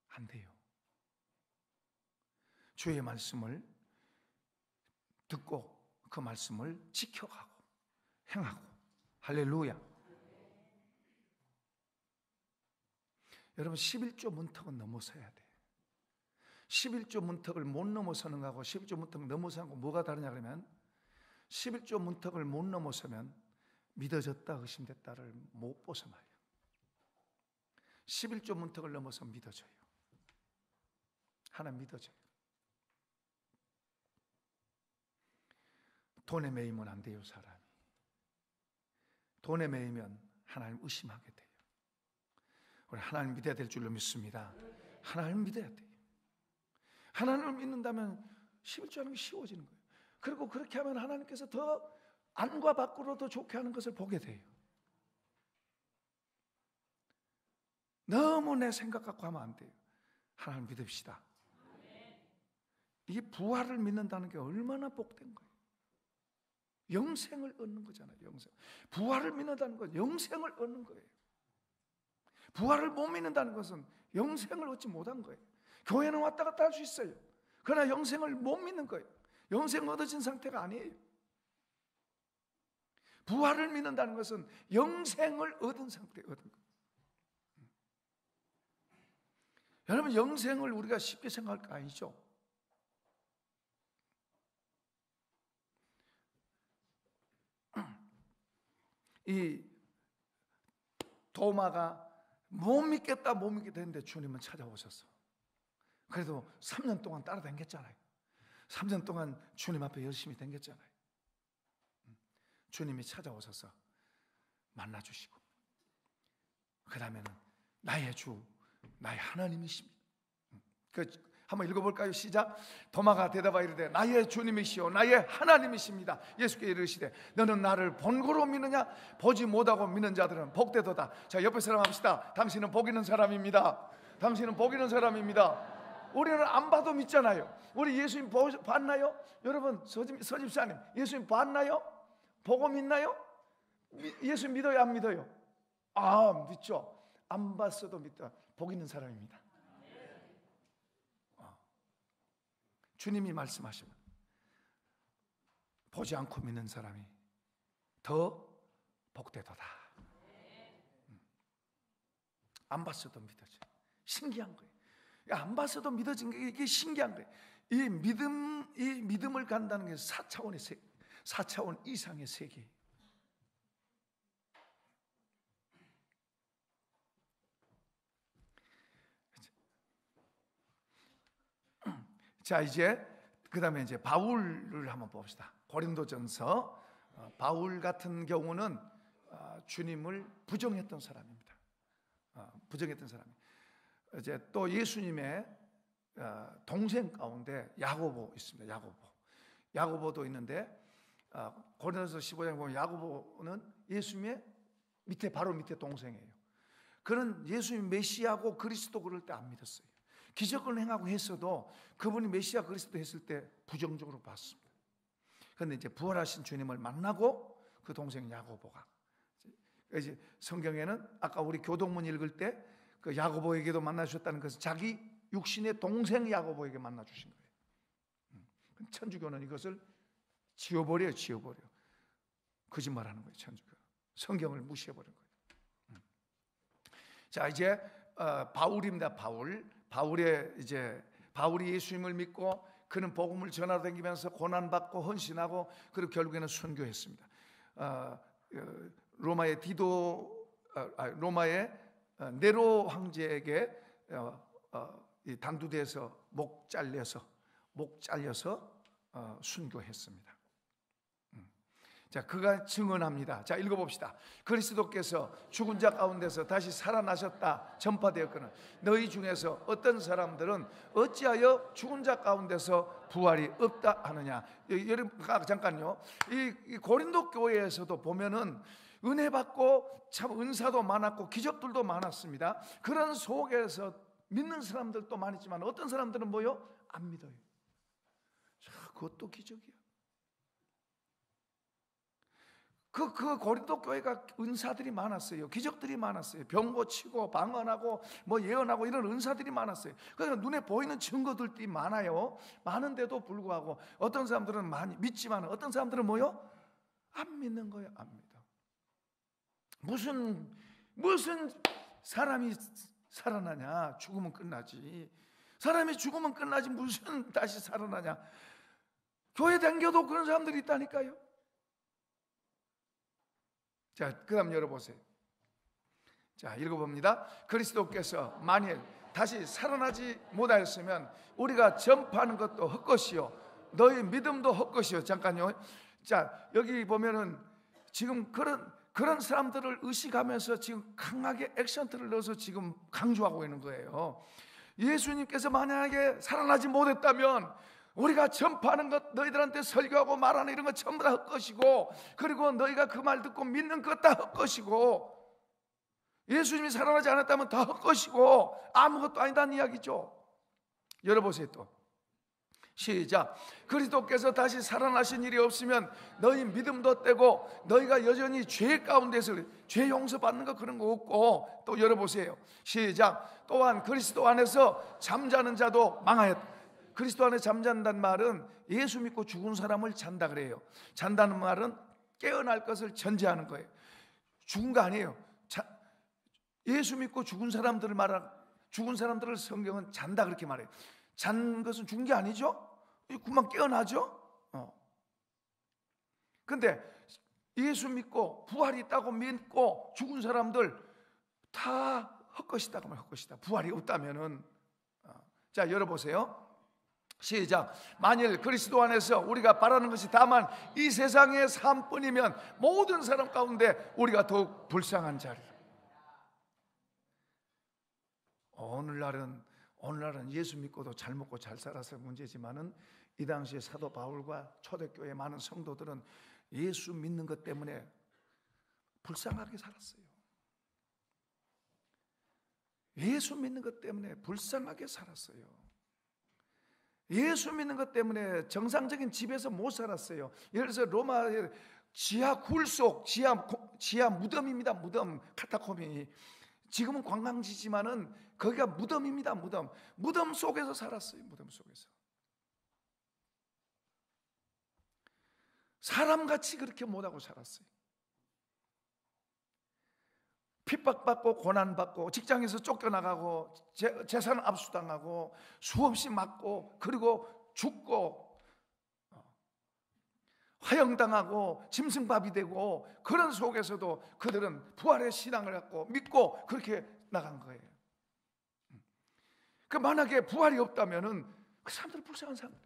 안 돼요. 주의 말씀을 듣고 그 말씀을 지켜가고 행하고. 할렐루야. 여러분 11조 문턱은 넘어서야 돼요. 11조 문턱을 못 넘어서는 거하고 11조 문턱 넘어서는 거 뭐가 다르냐 그러면 11조 문턱을 못 넘어서면 믿어졌다 의심됐다를 못 벗어나요. 11조 문턱을 넘어서 믿어져요. 하나님 믿어져요. 돈에 매이면 안 돼요. 사람이 돈에 매이면 하나님 의심하게 돼요. 우리 하나님 믿어야 될 줄로 믿습니다. 하나님 믿어야 돼요. 하나님을 믿는다면 11조 하는 게 쉬워지는 거예요. 그리고 그렇게 하면 하나님께서 더 안과 밖으로 더 좋게 하는 것을 보게 돼요. 너무 내 생각 갖고 하면 안 돼요. 하나님 믿읍시다. 이 부활을 믿는다는 게 얼마나 복된 거예요. 영생을 얻는 거잖아요. 영생. 부활을 믿는다는 건 영생을 얻는 거예요. 부활을 못 믿는다는 것은 영생을 얻지 못한 거예요. 교회는 왔다 갔다 할 수 있어요. 그러나 영생을 못 믿는 거예요. 영생 얻어진 상태가 아니에요. 부활을 믿는다는 것은 영생을 얻은 상태, 얻은 거예요. 여러분 영생을 우리가 쉽게 생각할 거 아니죠? 이 도마가 못 믿겠다 못 믿겠다 했는데 주님은 찾아오셨어. 그래도 3년 동안 따라다녔잖아요. 3년 동안 주님 앞에 열심히 다녔잖아요. 주님이 찾아오셔서 만나주시고 그 다음에는 나의 주 나의 하나님이십니다. 한번 읽어볼까요? 시작. 도마가 대답하여 이르되 나의 주님이시오 나의 하나님이십니다. 예수께 이르시되 너는 나를 본고로 믿느냐? 보지 못하고 믿는 자들은 복되도다. 자, 옆에 사람 합시다. 당신은 복 있는 사람입니다. 당신은 복 있는 사람입니다. 우리는 안 봐도 믿잖아요. 우리 예수님 봤나요? 여러분 서집사님 예수님 봤나요? 보고 믿나요? 예수 믿어요 안 믿어요? 아 믿죠. 안 봤어도 믿다. 복 있는 사람입니다. 주님이 말씀하시면 보지 않고 믿는 사람이 더 복되도다. 안 봤어도 믿어져. 신기한 거예요. 안 봤어도 믿어진 게 이게 신기한 거예요. 이 믿음을 간다는 게 4차원의 세계, 4차원 이상의 세계. 자, 이제 그다음에 이제 바울을 한번 봅시다. 고린도전서. 바울 같은 경우는 주님을 부정했던 사람입니다. 부정했던 사람. 이제 또 예수님의 동생 가운데 야고보 있습니다. 야고보도 있는데 고린도서 15장 보면 야고보는 예수님의 바로 밑에 동생이에요. 그는 예수님 메시아고 그리스도 그럴 때 안 믿었어요. 기적을 행하고 했어도 그분이 메시아 그리스도 했을 때 부정적으로 봤습니다. 그런데 이제 부활하신 주님을 만나고 그 동생 야고보가 이제 성경에는 아까 우리 교동문 읽을 때 그 야고보에게도 만나주셨다는 것은 자기 육신의 동생 야고보에게 만나주신 거예요. 천주교는 이것을 지워버려요. 거짓말하는 거예요. 천주교. 성경을 무시해버린 거예요. 자, 이제 바울입니다. 바울이 예수님을 믿고 그는 복음을 전하러 다니면서 고난받고 헌신하고 그리고 결국에는 순교했습니다. 로마의 네로 황제에게 단두대에서 목 잘려서 순교했습니다. 자, 그가 증언합니다. 자, 읽어봅시다. 그리스도께서 죽은 자 가운데서 다시 살아나셨다 전파되었거늘 너희 중에서 어떤 사람들은 어찌하여 죽은 자 가운데서 부활이 없다 하느냐. 여러분 잠깐요. 이 고린도 교회에서도 보면은 은혜 받고 참 은사도 많았고 기적들도 많았습니다. 그런 속에서 믿는 사람들도 많았지만 어떤 사람들은 뭐요? 안 믿어요. 자, 그것도 기적이야. 그 고린도 교회가 은사들이 많았어요. 기적들이 많았어요. 병 고치고 방언하고 뭐 예언하고 이런 은사들이 많았어요. 그러니까 눈에 보이는 증거들이 많아요. 많은데도 불구하고 어떤 사람들은 많이 믿지만 어떤 사람들은 뭐요? 안 믿는 거예요. 안 믿어. 무슨 사람이 살아나냐? 죽으면 끝나지. 사람이 죽으면 끝나지 무슨 다시 살아나냐? 교회 다녀도 그런 사람들이 있다니까요. 자, 그 다음 열어보세요. 자, 읽어봅니다. 그리스도께서 만일 다시 살아나지 못하였으면 우리가 전파하는 것도 헛것이요 너희 믿음도 헛것이요. 잠깐요. 자, 여기 보면은 지금 그런 사람들을 의식하면서 지금 강하게 액센트를 넣어서 지금 강조하고 있는 거예요. 예수님께서 만약에 살아나지 못했다면 우리가 전파하는 것, 너희들한테 설교하고 말하는 이런 것 전부 다 헛것이고, 그리고 너희가 그 말 듣고 믿는 것 다 헛것이고, 예수님이 살아나지 않았다면 다 헛것이고 아무것도 아니다는 이야기죠. 열어보세요. 또 시작. 그리스도께서 다시 살아나신 일이 없으면 너희 믿음도 떼고 너희가 여전히 죄 가운데서 죄 용서받는 거 그런 거 없고, 또 열어보세요. 시작. 또한 그리스도 안에서 잠자는 자도 망하였다. 그리스도 안에 잠잔다는 말은 예수 믿고 죽은 사람을 잔다 그래요. 잔다는 말은 깨어날 것을 전제하는 거예요. 죽은 거 아니에요. 예수 믿고 죽은 사람들을 죽은 사람들을 성경은 잔다 그렇게 말해요. 잔 것은 죽은 게 아니죠. 금방 깨어나죠. 근데 예수 믿고 부활이 있다고 믿고 죽은 사람들 다 헛것이다 그러면 헛것이다. 부활이 없다면은. 자, 열어보세요. 시작. 만일 그리스도 안에서 우리가 바라는 것이 다만 이 세상의 삶뿐이면 모든 사람 가운데 우리가 더욱 불쌍한 자리라. 오늘날은 예수 믿고도 잘 먹고 잘 살아서 문제지만은 이 당시에 사도 바울과 초대교회 많은 성도들은 예수 믿는 것 때문에 불쌍하게 살았어요. 예수 믿는 것 때문에 불쌍하게 살았어요. 예수 믿는 것 때문에 정상적인 집에서 못 살았어요. 예를 들어서 로마의 지하 굴속, 지하 무덤입니다. 무덤, 카타콤이. 지금은 관광지지만은 거기가 무덤입니다. 무덤 속에서 살았어요. 무덤 속에서. 사람같이 그렇게 못하고 살았어요. 핍박받고 고난받고 직장에서 쫓겨나가고 재산 압수당하고 수없이 맞고 그리고 죽고 화형당하고 짐승밥이 되고, 그런 속에서도 그들은 부활의 신앙을 갖고 믿고 그렇게 나간 거예요. 그 만약에 부활이 없다면은 그 사람들은 불쌍한 사람들.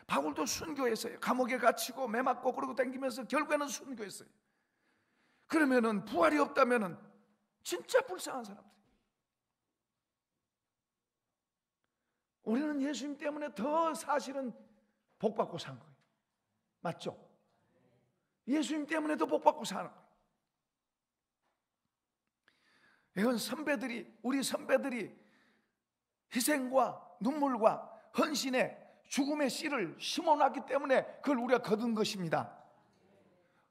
바울도 순교했어요. 감옥에 갇히고 매 맞고 그러고 댕기면서 결국에는 순교했어요. 그러면은 부활이 없다면은 진짜 불쌍한 사람들. 우리는 예수님 때문에 더 사실은 복받고 산 거예요. 맞죠? 예수님 때문에 더 복받고 사는 거예요. 이건 우리 선배들이 희생과 눈물과 헌신의 죽음의 씨를 심어놨기 때문에 그걸 우리가 거둔 것입니다.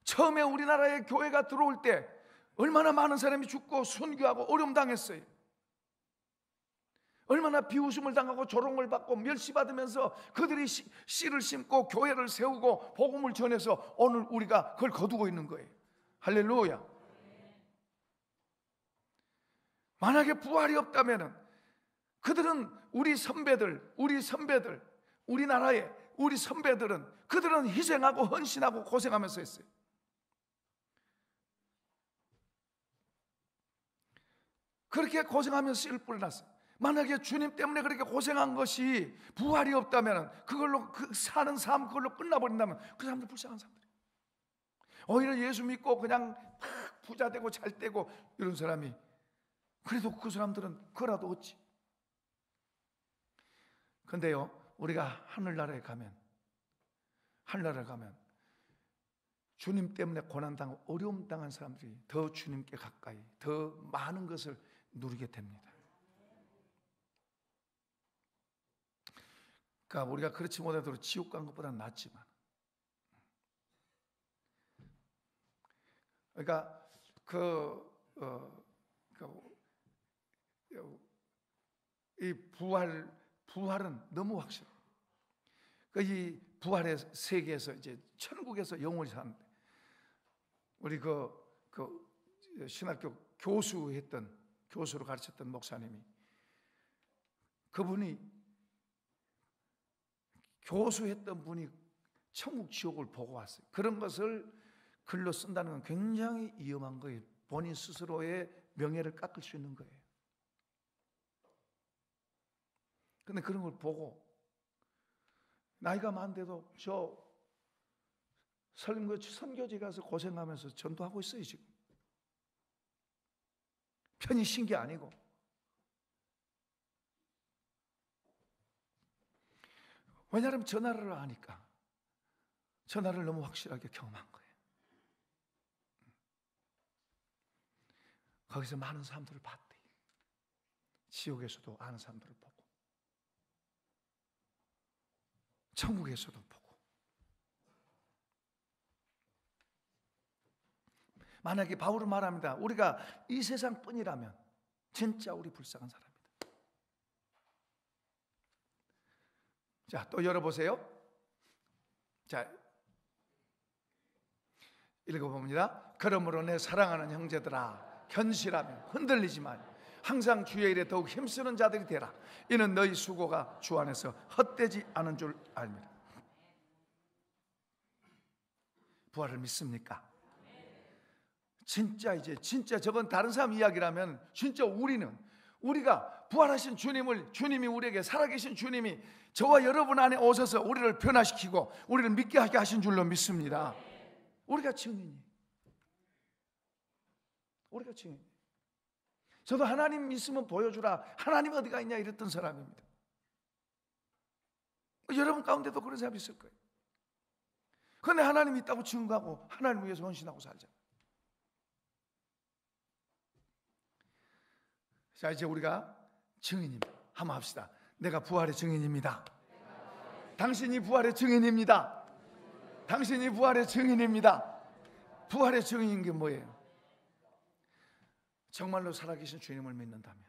처음에 우리나라에 교회가 들어올 때 얼마나 많은 사람이 죽고 순교하고 어려움 당했어요. 얼마나 비웃음을 당하고 조롱을 받고 멸시받으면서 그들이 씨를 심고 교회를 세우고 복음을 전해서 오늘 우리가 그걸 거두고 있는 거예요. 할렐루야. 만약에 부활이 없다면 그들은 우리나라의 우리 선배들은 그들은 희생하고 헌신하고 고생하면서 했어요. 그렇게 고생하면서 씨를 뿌려놨어요. 만약에 주님 때문에 그렇게 고생한 것이 부활이 없다면, 그걸로 사는 삶 그걸로 끝나버린다면 그 사람들 불쌍한 사람들. 오히려 예수 믿고 그냥 막 부자 되고 잘 되고 이런 사람이, 그래도 그 사람들은 그거라도 얻지. 근데요, 우리가 하늘나라에 가면 주님 때문에 고난당하고 어려움 당한 사람들이 더 주님께 가까이, 더 많은 것을 누리게 됩니다. 그러니까 우리가 그렇지 못해도 지옥 간 것보다는 낫지만, 그러니까 이 부활은 너무 확실해. 이 부활의 세계에서 이제 천국에서 영원히 사는데, 우리 신학교 교수로 가르쳤던 목사님이, 그분이 교수했던 분이 천국 지옥을 보고 왔어요. 그런 것을 글로 쓴다는 건 굉장히 위험한 거예요. 본인 스스로의 명예를 깎을 수 있는 거예요. 근데 그런 걸 보고 나이가 많은데도 저 선교지 가서 고생하면서 전도하고 있어요. 지금 편히 쉰 게 아니고. 왜냐하면 전하를 아니까, 전하를 너무 확실하게 경험한 거예요. 거기서 많은 사람들을 봤대. 지옥에서도 아는 사람들을 보고, 천국에서도 보고. 만약에 바울은 말합니다. 우리가 이 세상뿐이라면 진짜 우리 불쌍한 사람이다. 자, 또 열어보세요. 자, 읽어봅니다. 그러므로 내 사랑하는 형제들아, 견실하며 흔들리지 마요. 항상 주의 일에 더욱 힘쓰는 자들이 되라. 이는 너희 수고가 주 안에서 헛되지 않은 줄 압니다. 부활을 믿습니까? 진짜 저건 다른 사람 이야기라면, 진짜 우리가 부활하신 주님이 우리에게, 살아계신 주님이 저와 여러분 안에 오셔서 우리를 변화시키고 우리를 믿게 하게 하신 줄로 믿습니다. 우리가 증인이에요. 저도 하나님 있으면 보여주라, 하나님 어디가 있냐 이랬던 사람입니다. 여러분 가운데도 그런 사람이 있을 거예요. 그런데 하나님 있다고 증거하고 하나님 위해서 헌신하고 살자. 자, 이제 우리가 증인입니다. 한번 합시다. 내가 부활의 증인입니다. 당신이 부활의 증인입니다. 당신이 부활의 증인입니다. 부활의 증인인 게 뭐예요? 정말로 살아계신 주님을 믿는다면,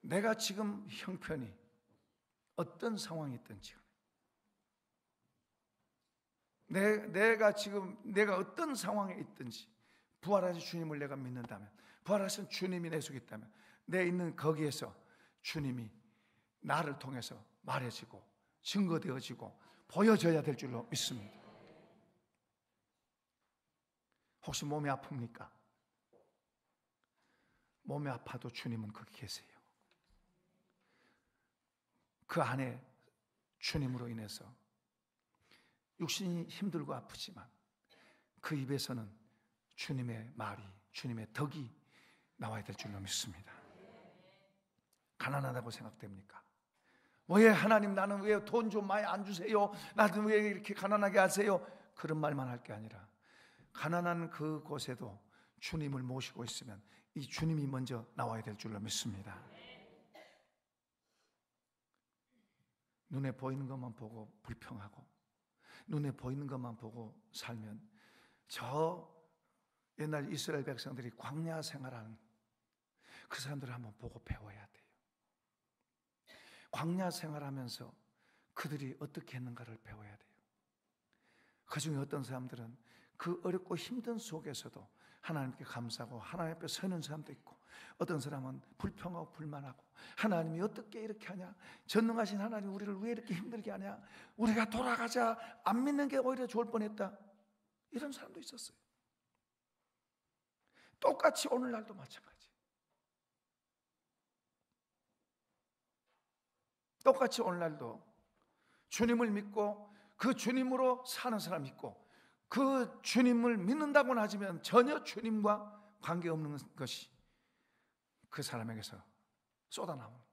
내가 지금 형편이 어떤 상황이 있든지, 내가 어떤 상황에 있든지 부활하신 주님을 내가 믿는다면, 부활하신 주님이 내 속에 있다면, 내 있는 거기에서 주님이 나를 통해서 말해지고 증거되어지고 보여져야 될 줄로 믿습니다. 혹시 몸이 아픕니까? 몸이 아파도 주님은 거기 계세요. 그 안에 주님으로 인해서 육신이 힘들고 아프지만 그 입에서는 주님의 말이, 주님의 덕이 나와야 될 줄로 믿습니다. 가난하다고 생각됩니까? 왜 하나님, 나는 왜 돈 좀 많이 안 주세요? 나는 왜 이렇게 가난하게 하세요? 그런 말만 할 게 아니라, 가난한 그곳에도 주님을 모시고 있으면 이 주님이 먼저 나와야 될 줄로 믿습니다. 눈에 보이는 것만 보고 불평하고 눈에 보이는 것만 보고 살면, 저 옛날 이스라엘 백성들이 광야 생활하는 그 사람들을 한번 보고 배워야 돼요. 광야 생활하면서 그들이 어떻게 했는가를 배워야 돼요. 그 중에 어떤 사람들은 그 어렵고 힘든 속에서도 하나님께 감사하고 하나님 앞에 서는 사람도 있고, 어떤 사람은 불평하고 불만하고, 하나님이 어떻게 이렇게 하냐, 전능하신 하나님 우리를 왜 이렇게 힘들게 하냐, 우리가 돌아가자, 안 믿는 게 오히려 좋을 뻔했다, 이런 사람도 있었어요. 똑같이 오늘날도 마찬가지. 똑같이 오늘날도 주님을 믿고 그 주님으로 사는 사람 있고, 그 주님을 믿는다고는 하지만 전혀 주님과 관계없는 것이 그 사람에게서 쏟아나옵니다.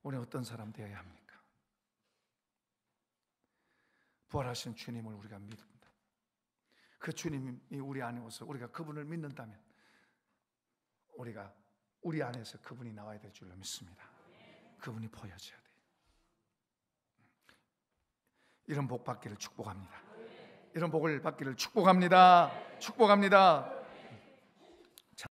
우리는 어떤 사람 되어야 합니까? 부활하신 주님을 우리가 믿습니다. 그 주님이 우리 안에 오서 우리가 그분을 믿는다면 우리가 우리 안에서 그분이 나와야 될 줄로 믿습니다. 그분이 보여져야 돼요. 이런 복 받기를 축복합니다. 이런 복을 받기를 축복합니다. 축복합니다.